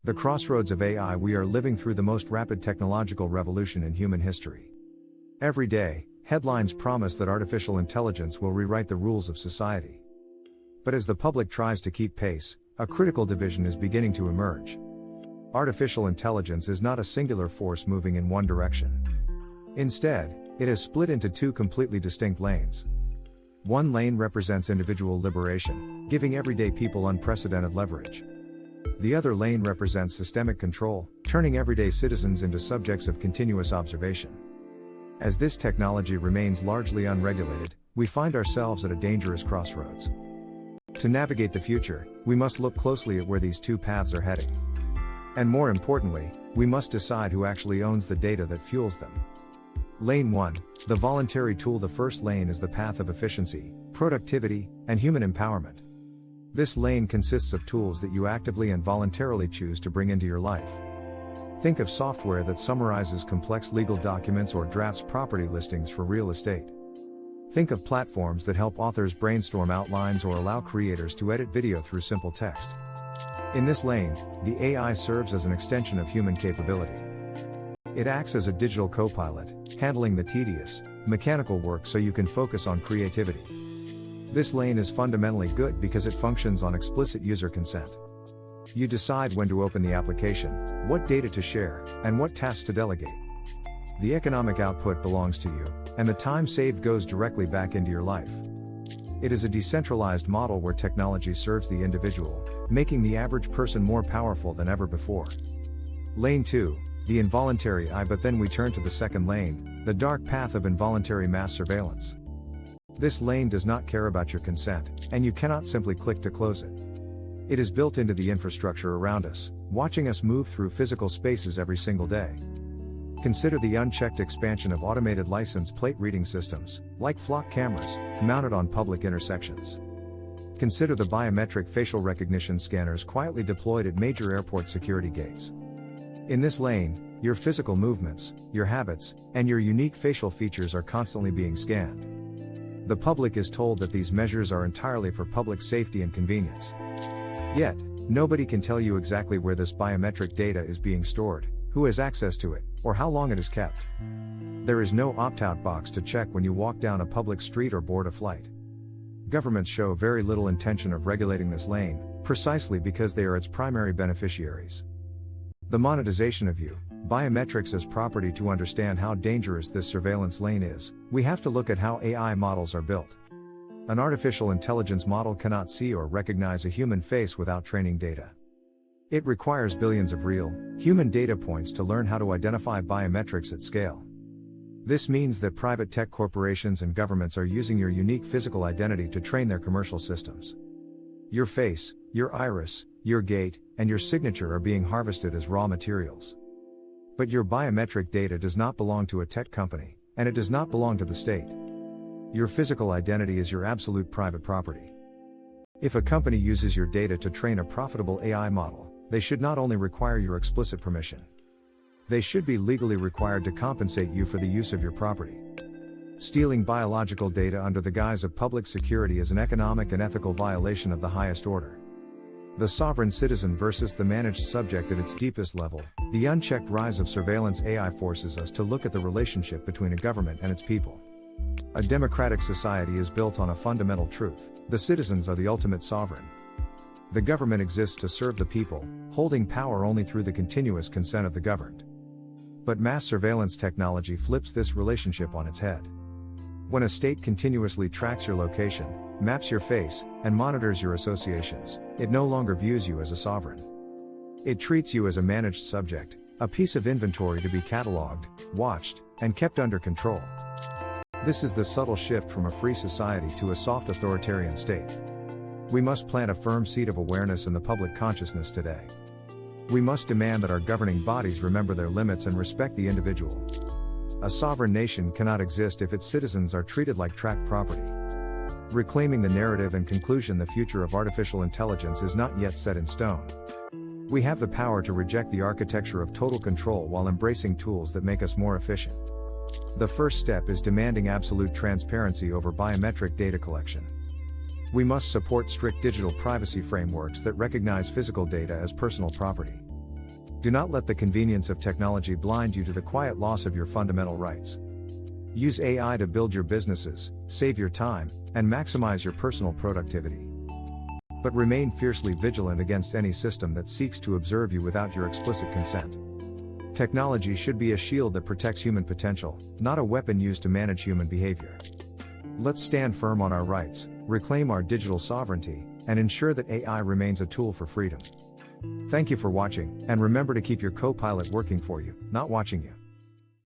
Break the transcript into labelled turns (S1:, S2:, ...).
S1: The crossroads of AI. We are living through the most rapid technological revolution in human history. Every day, headlines promise that artificial intelligence will rewrite the rules of society. But as the public tries to keep pace, a critical division is beginning to emerge. Artificial intelligence is not a singular force moving in one direction. Instead, it has split into two completely distinct lanes. One lane represents individual liberation, giving everyday people unprecedented leverage. The other lane represents systemic control, turning everyday citizens into subjects of continuous observation. As this technology remains largely unregulated, we find ourselves at a dangerous crossroads. To navigate the future, we must look closely at where these two paths are heading. And more importantly, we must decide who actually owns the data that fuels them. Lane 1, the voluntary tool. The first lane is the path of efficiency, productivity, and human empowerment. This lane consists of tools that you actively and voluntarily choose to bring into your life. Think of software that summarizes complex legal documents or drafts property listings for real estate. Think of platforms that help authors brainstorm outlines or allow creators to edit video through simple text. In this lane, the AI serves as an extension of human capability. It acts as a digital co-pilot, handling the tedious, mechanical work so you can focus on creativity. This lane is fundamentally good because it functions on explicit user consent. You decide when to open the application, what data to share, and what tasks to delegate. The economic output belongs to you, and the time saved goes directly back into your life. It is a decentralized model where technology serves the individual, making the average person more powerful than ever before. Lane 2, the involuntary. But then we turn to the second lane, the dark path of involuntary mass surveillance. This lane does not care about your consent, and you cannot simply click to close it. It is built into the infrastructure around us, watching us move through physical spaces every single day. Consider the unchecked expansion of automated license plate reading systems, like flock cameras, mounted on public intersections. Consider the biometric facial recognition scanners quietly deployed at major airport security gates. In this lane, your physical movements, your habits, and your unique facial features are constantly being scanned. The public is told that these measures are entirely for public safety and convenience. Yet, nobody can tell you exactly where this biometric data is being stored, who has access to it, or how long it is kept. There is no opt-out box to check when you walk down a public street or board a flight. Governments show very little intention of regulating this lane, precisely because they are its primary beneficiaries. The monetization of you, biometrics as property. To understand how dangerous this surveillance lane is, we have to look at how AI models are built. An artificial intelligence model cannot see or recognize a human face without training data. It requires billions of real, human data points to learn how to identify biometrics at scale. This means that private tech corporations and governments are using your unique physical identity to train their commercial systems. Your face, your iris, your gait, and your signature are being harvested as raw materials. But your biometric data does not belong to a tech company, and it does not belong to the state. Your physical identity is your absolute private property. If a company uses your data to train a profitable AI model, they should not only require your explicit permission. They should be legally required to compensate you for the use of your property. Stealing biological data under the guise of public security is an economic and ethical violation of the highest order. The sovereign citizen versus the managed subject. At its deepest level, the unchecked rise of surveillance AI forces us to look at the relationship between a government and its people. A democratic society is built on a fundamental truth: the citizens are the ultimate sovereign. The government exists to serve the people, holding power only through the continuous consent of the governed. But mass surveillance technology flips this relationship on its head. When a state continuously tracks your location, maps your face, and monitors your associations, it no longer views you as a sovereign. It treats you as a managed subject, a piece of inventory to be cataloged, watched, and kept under control. This is the subtle shift from a free society to a soft authoritarian state. We must plant a firm seed of awareness in the public consciousness today. We must demand that our governing bodies remember their limits and respect the individual. A sovereign nation cannot exist if its citizens are treated like tracked property. Reclaiming the narrative and conclusion: the future of artificial intelligence is not yet set in stone. We have the power to reject the architecture of total control while embracing tools that make us more efficient. The first step is demanding absolute transparency over biometric data collection. We must support strict digital privacy frameworks that recognize physical data as personal property. Do not let the convenience of technology blind you to the quiet loss of your fundamental rights. Use AI to build your businesses, save your time, and maximize your personal productivity. But remain fiercely vigilant against any system that seeks to observe you without your explicit consent. Technology should be a shield that protects human potential, not a weapon used to manage human behavior. Let's stand firm on our rights, reclaim our digital sovereignty, and ensure that AI remains a tool for freedom. Thank you for watching, and remember to keep your co-pilot working for you, not watching you.